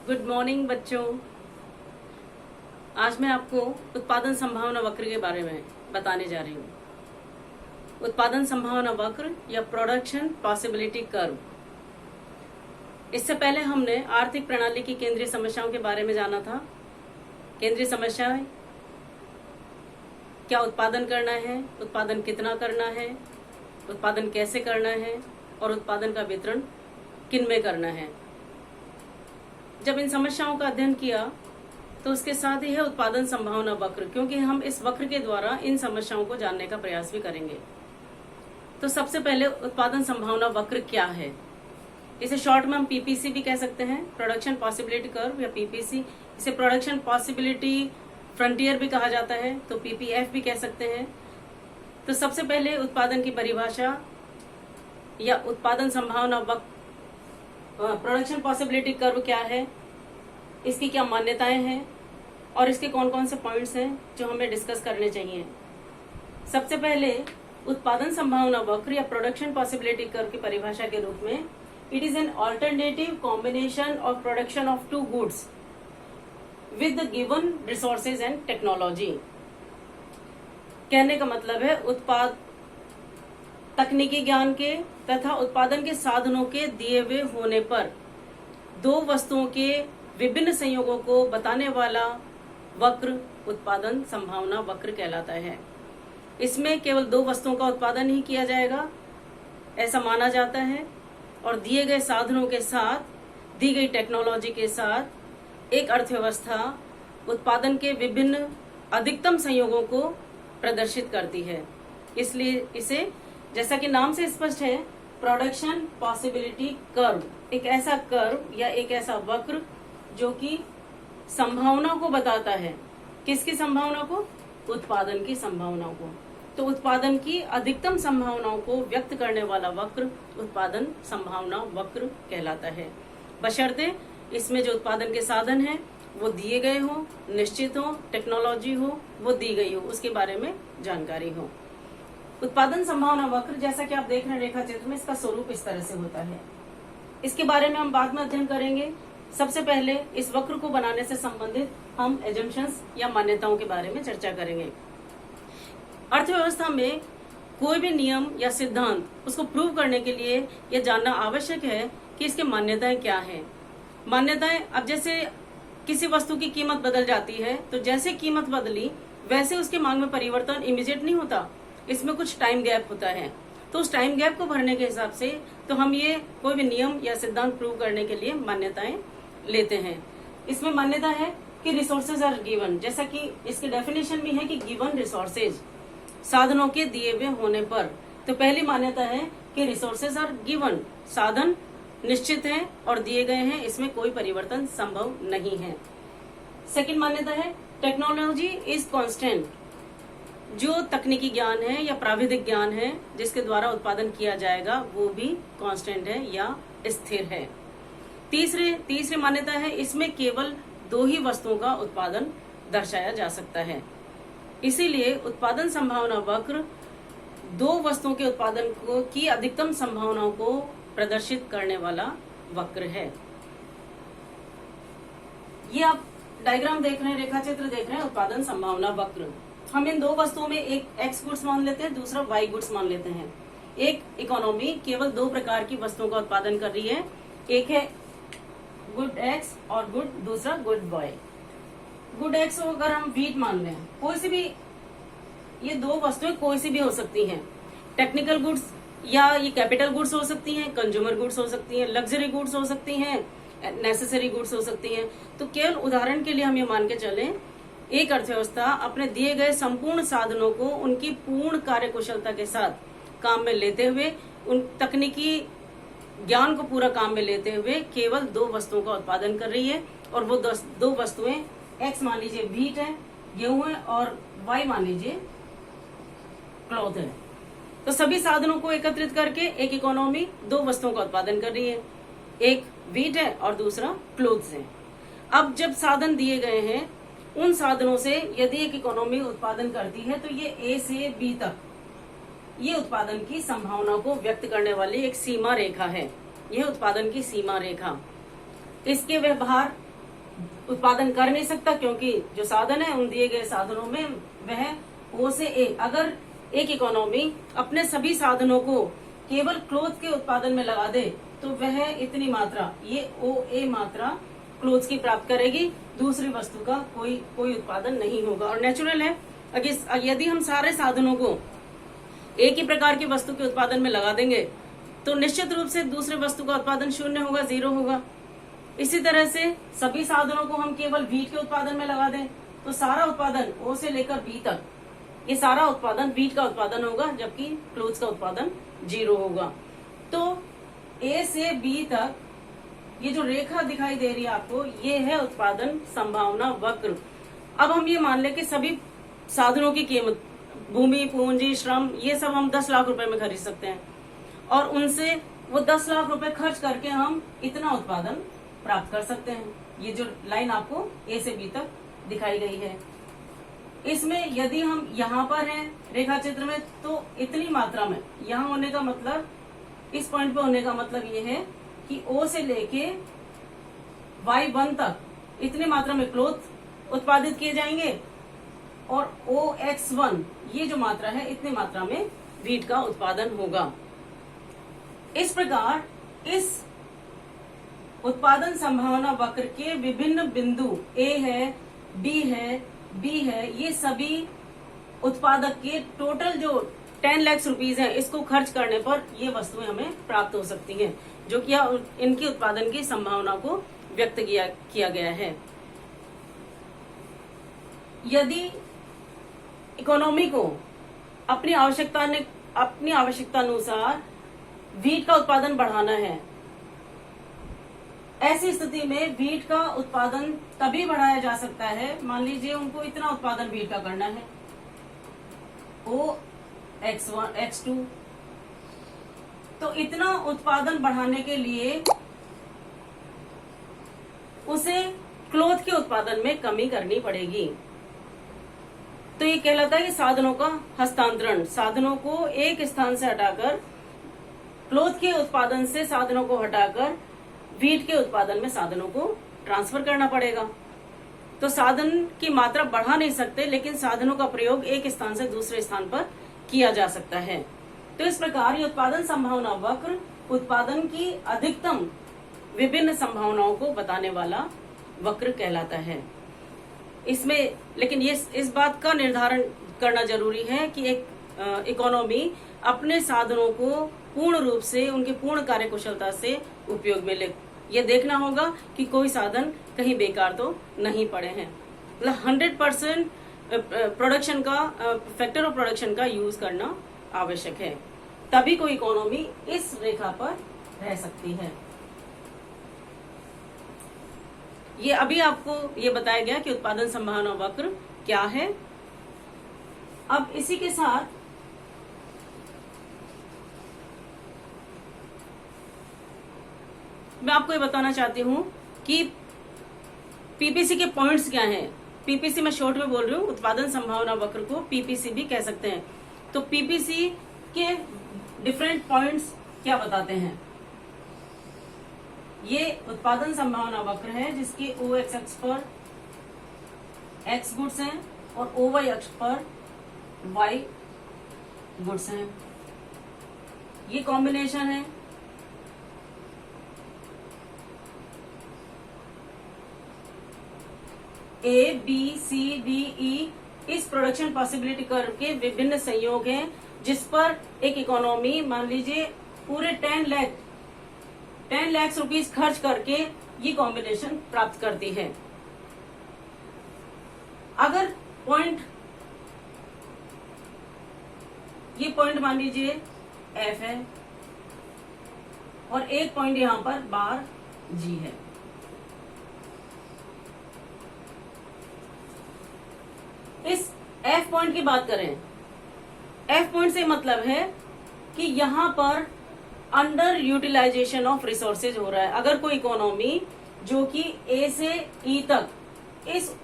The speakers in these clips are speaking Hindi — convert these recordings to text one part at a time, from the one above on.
गुड मॉर्निंग बच्चों। आज मैं आपको उत्पादन संभावना वक्र के बारे में बताने जा रही हूँ। उत्पादन संभावना वक्र या प्रोडक्शन पॉसिबिलिटी कर्व। इससे पहले हमने आर्थिक प्रणाली की केंद्रीय समस्याओं के बारे में जाना था। केंद्रीय समस्याएं क्या उत्पादन करना है, उत्पादन कितना करना है, उत्पादन कैसे करना है और उत्पादन का वितरण किन में करना है। जब इन समस्याओं का अध्ययन किया तो उसके साथ ही है उत्पादन संभावना वक्र, क्योंकि हम इस वक्र के द्वारा इन समस्याओं को जानने का प्रयास भी करेंगे। तो सबसे पहले उत्पादन संभावना वक्र क्या है? इसे शॉर्ट में हम पीपीसी भी कह सकते हैं, प्रोडक्शन पॉसिबिलिटी कर्व या पीपीसी। इसे प्रोडक्शन पॉसिबिलिटी फ्रंटियर भी कहा जाता है, तो पीपीएफ भी कह सकते हैं। तो सबसे पहले उत्पादन की परिभाषा या उत्पादन संभावना वक्र, प्रोडक्शन पॉसिबिलिटी कर्व क्या है, इसकी क्या मान्यताएं हैं और इसके कौन कौन से पॉइंट्स हैं जो हमें डिस्कस करने चाहिए। सबसे पहले उत्पादन संभावना वक्र या प्रोडक्शन पॉसिबिलिटी कर्व की परिभाषा के रूप में, it is an alternative combination of production of two goods with the given resources and technology. कहने का मतलब है उत्पाद तकनीकी ज्ञान के तथा उत्पादन के साधनों के दिए हुए होने पर दो वस्तुओं के विभिन्न संयोगों को बताने वाला वक्र उत्पादन संभावना वक्र कहलाता है। इसमें केवल दो वस्तुओं का उत्पादन ही किया जाएगा ऐसा माना जाता है और दिए गए साधनों के साथ, दी गई टेक्नोलॉजी के साथ एक अर्थव्यवस्था उत्पादन के विभिन्न अधिकतम संयोगों को प्रदर्शित करती है। इसलिए इसे, जैसा कि नाम से स्पष्ट है, प्रोडक्शन पॉसिबिलिटी कर्व, एक ऐसा कर्व या एक ऐसा वक्र जो कि संभावना को बताता है। किसकी संभावना को? उत्पादन की संभावनाओं को। तो उत्पादन की अधिकतम संभावनाओं को व्यक्त करने वाला वक्र उत्पादन संभावना वक्र कहलाता है, बशर्ते इसमें जो उत्पादन के साधन हैं वो दिए गए हो, निश्चित हो, टेक्नोलॉजी हो वो दी गई हो, उसके बारे में जानकारी हो। उत्पादन संभावना वक्र, जैसा कि आप देख रहे हैं रेखा चित्र में, इसका स्वरूप इस तरह से होता है। इसके बारे में हम बाद में अध्ययन करेंगे। सबसे पहले इस वक्र को बनाने से संबंधित हम एजम्पशंस या मान्यताओं के बारे में चर्चा करेंगे। अर्थव्यवस्था में कोई भी नियम या सिद्धांत, उसको प्रूव करने के लिए यह जानना आवश्यक है कि इसके मान्यताएं क्या हैं। मान्यताएं, अब जैसे किसी वस्तु की कीमत बदल जाती है तो जैसे कीमत बदली वैसे उसकी मांग में परिवर्तन इमीडिएट नहीं होता, इसमें कुछ टाइम गैप होता है। तो उस टाइम गैप को भरने के हिसाब से तो हम ये कोई भी नियम या सिद्धांत प्रूव करने के लिए मान्यताएं लेते हैं। इसमें मान्यता है कि रिसोर्सेज आर गिवन, जैसा कि इसकी डेफिनेशन भी है कि गिवन रिसोर्सेज, साधनों के दिए हुए होने पर। तो पहली मान्यता है कि रिसोर्सेज आर गिवन, साधन निश्चित हैं और दिए गए हैं, इसमें कोई परिवर्तन संभव नहीं है। सेकंड मान्यता है टेक्नोलॉजी इज कांस्टेंट, जो तकनीकी ज्ञान है या प्राविधिक ज्ञान है जिसके द्वारा उत्पादन किया जाएगा वो भी कांस्टेंट है या स्थिर है। तीसरी मान्यता है इसमें केवल दो ही वस्तुओं का उत्पादन दर्शाया जा सकता है, इसीलिए उत्पादन संभावना वक्र दो वस्तुओं के उत्पादन को की अधिकतम संभावनाओं को प्रदर्शित करने वाला वक्र है। ये आप डायग्राम देख रहे हैं, रेखा चित्र देख रहे हैं, उत्पादन संभावना वक्र। हम इन दो वस्तुओं में एक एक्स गुड्स मान लेते हैं, दूसरा वाई गुड्स मान लेते हैं। एक इकोनॉमी केवल दो प्रकार की वस्तुओं का उत्पादन कर रही है, एक है गुड एक्स और दूसरा गुड वाई। गुड एक्स को अगर हम व्हीट मान लें, कोई सी भी, ये दो वस्तुएं कोई सी भी हो सकती हैं, टेक्निकल गुड्स या ये कैपिटल गुड्स हो सकती हैं, कंज्यूमर गुड्स हो सकती हैं, लग्जरी गुड्स हो सकती हैं, नेसेसरी गुड्स हो सकती हैं। तो केवल उदाहरण के लिए हम ये मान के चलें, एक अर्थव्यवस्था अपने दिए गए संपूर्ण साधनों को उनकी पूर्ण कार्यकुशलता के साथ काम में लेते हुए, उन तकनीकी ज्ञान को पूरा काम में लेते हुए केवल दो वस्तुओं का उत्पादन कर रही है, और वो दो वस्तुएं एक्स मान लीजिए व्हीट है, गेहूं है, और वाई मान लीजिए क्लॉथ है। तो सभी साधनों को एकत्रित करके एक इकोनॉमी दो वस्तुओं का उत्पादन कर रही है, एक व्हीट है और दूसरा क्लोथ्स है। अब जब साधन दिए गए हैं, उन साधनों से यदि एक इकोनॉमी उत्पादन करती है तो ये ए से बी तक ये उत्पादन की संभावना को व्यक्त करने वाली एक सीमा रेखा है। यह उत्पादन की सीमा रेखा, इसके व्यवहार उत्पादन कर नहीं सकता, क्योंकि जो साधन है उन दिए गए साधनों में वह ओ से ए। अगर एक इकोनॉमी अपने सभी साधनों को केवल क्लोथ के उत्पादन में लगा दे तो वह इतनी मात्रा, ये ओ ए मात्रा क्लोथ की प्राप्त करेगी, दूसरी वस्तु का कोई उत्पादन नहीं होगा। और नेचुरल है, यदि हम सारे साधनों को एक ही प्रकार की वस्तु के उत्पादन में लगा देंगे तो निश्चित रूप से दूसरे वस्तु का उत्पादन शून्य होगा, जीरो होगा। इसी तरह से सभी साधनों को हम केवल वीट के उत्पादन में लगा दें तो सारा उत्पादन ओ से लेकर बी तक, ये सारा उत्पादन वीट का उत्पादन होगा, जबकि क्लोथ का उत्पादन जीरो होगा। तो ए से बी तक ये जो रेखा दिखाई दे रही है आपको, ये है उत्पादन संभावना वक्र। अब हम ये मान लें कि सभी साधनों की कीमत, भूमि, पूंजी, श्रम, ये सब हम 10 लाख रुपए में खरीद सकते हैं और उनसे वो 10 लाख रुपए खर्च करके हम इतना उत्पादन प्राप्त कर सकते हैं। ये जो लाइन आपको ए से बी तक दिखाई गई है, इसमें यदि हम यहाँ पर हैं रेखा चित्र में तो इतनी मात्रा में यहाँ होने का मतलब, इस पॉइंट पे होने का मतलब ये है कि ओ से लेके Y1 तक इतनी मात्रा में क्लोथ उत्पादित किए जाएंगे और OX1 ये जो मात्रा है इतनी मात्रा में वीट का उत्पादन होगा। इस प्रकार इस उत्पादन संभावना वक्र के विभिन्न बिंदु ए है, बी है, बी है, ये सभी उत्पादक के टोटल जो 10 लाख रुपीज है, इसको खर्च करने पर ये वस्तुएं हमें प्राप्त हो सकती हैं, जो कि इनकी उत्पादन की संभावना को व्यक्त किया गया है। यदि इकोनॉमी को अपनी आवश्यकता अनुसार वीट का उत्पादन बढ़ाना है, ऐसी स्थिति में वीट का उत्पादन तभी बढ़ाया जा सकता है, मान लीजिए उनको इतना उत्पादन वीट का करना है, OX1, X2, तो इतना उत्पादन बढ़ाने के लिए उसे क्लोथ के उत्पादन में कमी करनी पड़ेगी। तो ये कहलाता है कि साधनों का हस्तांतरण, साधनों को एक स्थान से हटाकर, क्लोथ के उत्पादन से साधनों को हटाकर वीट के उत्पादन में साधनों को ट्रांसफर करना पड़ेगा। तो साधन की मात्रा बढ़ा नहीं सकते, लेकिन साधनों का प्रयोग एक स्थान से दूसरे स्थान पर किया जा सकता है। तो इस प्रकार ये उत्पादन संभावना वक्र उत्पादन की अधिकतम विभिन्न संभावनाओं को बताने वाला वक्र कहलाता है। इसमें लेकिन ये इस बात का निर्धारण करना जरूरी है कि एक इकोनॉमी अपने साधनों को पूर्ण रूप से, उनके पूर्ण कार्यकुशलता से उपयोग में ले। ये देखना होगा कि कोई साधन कहीं बेकार तो नहीं पड़े हैं। मतलब 100% प्रोडक्शन का, फैक्टर ऑफ प्रोडक्शन का यूज करना आवश्यक है, तभी कोई इकोनॉमी इस रेखा पर रह सकती है। ये अभी आपको ये बताया गया कि उत्पादन संभावना वक्र क्या है। अब इसी के साथ मैं आपको ये बताना चाहती हूँ कि पीपीसी के पॉइंट्स क्या हैं। पीपीसी मैं शॉर्ट में बोल रही हूँ, उत्पादन संभावना वक्र को पीपीसी भी कह सकते हैं। तो पीपीसी के डिफरेंट पॉइंट्स क्या बताते हैं। ये उत्पादन संभावना वक्र है जिसके OX अक्ष पर X गुड्स हैं और OY अक्ष पर Y गुड्स हैं। ये कॉम्बिनेशन है। A, B, C, D, E इस प्रोडक्शन पॉसिबिलिटी कर्व के विभिन्न संयोग हैं, जिस पर एक इकोनॉमी मान लीजिए पूरे 10 लाख रुपीस खर्च करके ये कॉम्बिनेशन प्राप्त करती है। अगर ये पॉइंट मान लीजिए F है और एक पॉइंट यहां पर बार G है। इस F पॉइंट की बात करें, F पॉइंट से मतलब है कि यहां पर अंडर यूटिलाइजेशन ऑफ रिसोर्सेज हो रहा है। अगर कोई इकोनॉमी जो कि A से E तक इस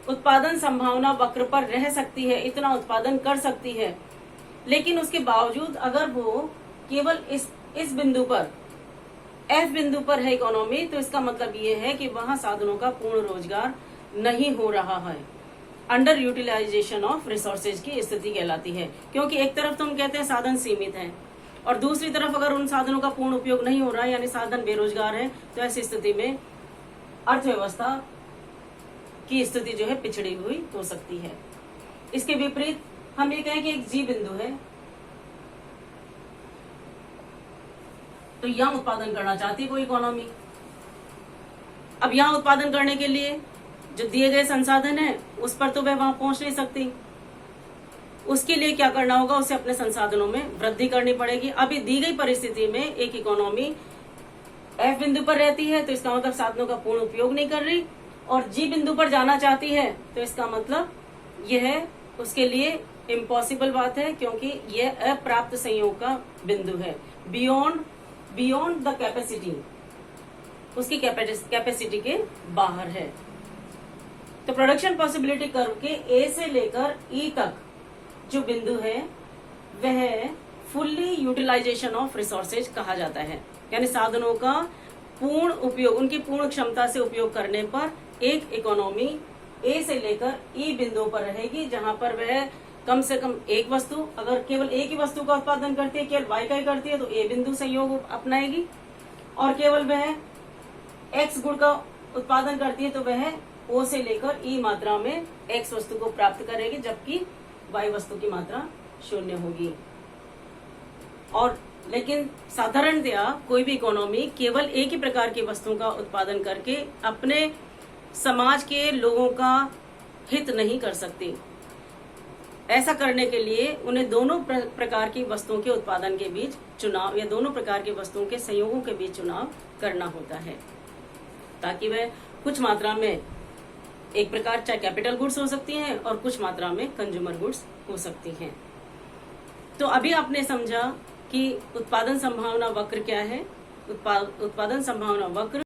उत्पादन संभावना वक्र पर रह सकती है, इतना उत्पादन कर सकती है, लेकिन उसके बावजूद अगर वो केवल इस बिंदु पर एफ बिंदु पर है इकोनॉमी, तो इसका मतलब ये है कि वहां साधनों का पूर्ण रोजगार नहीं हो रहा है, अंडर यूटिलाइजेशन ऑफ रिसोर्सेज की स्थिति कहलाती है। क्योंकि एक तरफ तो हम कहते हैं साधन सीमित हैं और दूसरी तरफ अगर उन साधनों का पूर्ण उपयोग नहीं हो रहा है यानी साधन बेरोजगार है, तो ऐसी स्थिति में अर्थव्यवस्था की स्थिति जो है पिछड़ी हुई हो सकती है। इसके विपरीत हम ये कहें कि एक जी बिंदु है, तो यहां उत्पादन करना चाहती है कोई इकोनॉमी। अब यहां उत्पादन करने के लिए जो दिए गए संसाधन है उस पर तो वह वहां पहुंच नहीं सकती, उसके लिए क्या करना होगा, उसे अपने संसाधनों में वृद्धि करनी पड़ेगी। अभी दी गई परिस्थिति में एक इकोनॉमी एफ बिंदु पर रहती है, तो इसका मतलब साधनों का पूर्ण उपयोग नहीं कर रही, और जी बिंदु पर जाना चाहती है, तो इसका मतलब यह है उसके लिए इम्पॉसिबल बात है, क्योंकि यह अप्राप्त संयोग का बिंदु है, बियॉन्ड द कैपेसिटी, उसकी कैपेसिटी के बाहर है। तो प्रोडक्शन पॉसिबिलिटी कर्व के ए से लेकर ई तक जो बिंदु है वह फुल्ली यूटिलाइजेशन ऑफ रिसोर्सेज कहा जाता है, यानी साधनों का पूर्ण उपयोग, उनकी पूर्ण क्षमता से उपयोग करने पर एक इकोनॉमी ए से लेकर ई बिंदु पर रहेगी, जहां पर वह कम से कम एक वस्तु, अगर केवल एक ही वस्तु का उत्पादन करती है, केवल वाई का ही करती है, तो ए बिंदु संयोग अपनाएगी, और केवल वह एक्स गुण का उत्पादन करती है तो वह ओ से लेकर ई मात्रा में एक्स वस्तु को प्राप्त करेगी, जबकि वाई वस्तु की मात्रा 0 होगी। और लेकिन साधारणतया कोई भी इकोनॉमी केवल एक ही प्रकार की वस्तुओं का उत्पादन करके अपने समाज के लोगों का हित नहीं कर सकती। ऐसा करने के लिए उन्हें दोनों प्रकार की वस्तुओं के उत्पादन के बीच चुनाव या दोनों प्रकार की वस्तुओं के संयोगों के बीच चुनाव करना होता है, ताकि वह कुछ मात्रा में एक प्रकार चाहे कैपिटल गुड्स हो सकती हैं और कुछ मात्रा में कंज्यूमर गुड्स हो सकती हैं। तो अभी आपने समझा कि उत्पादन संभावना वक्र क्या है। उत्पादन संभावना वक्र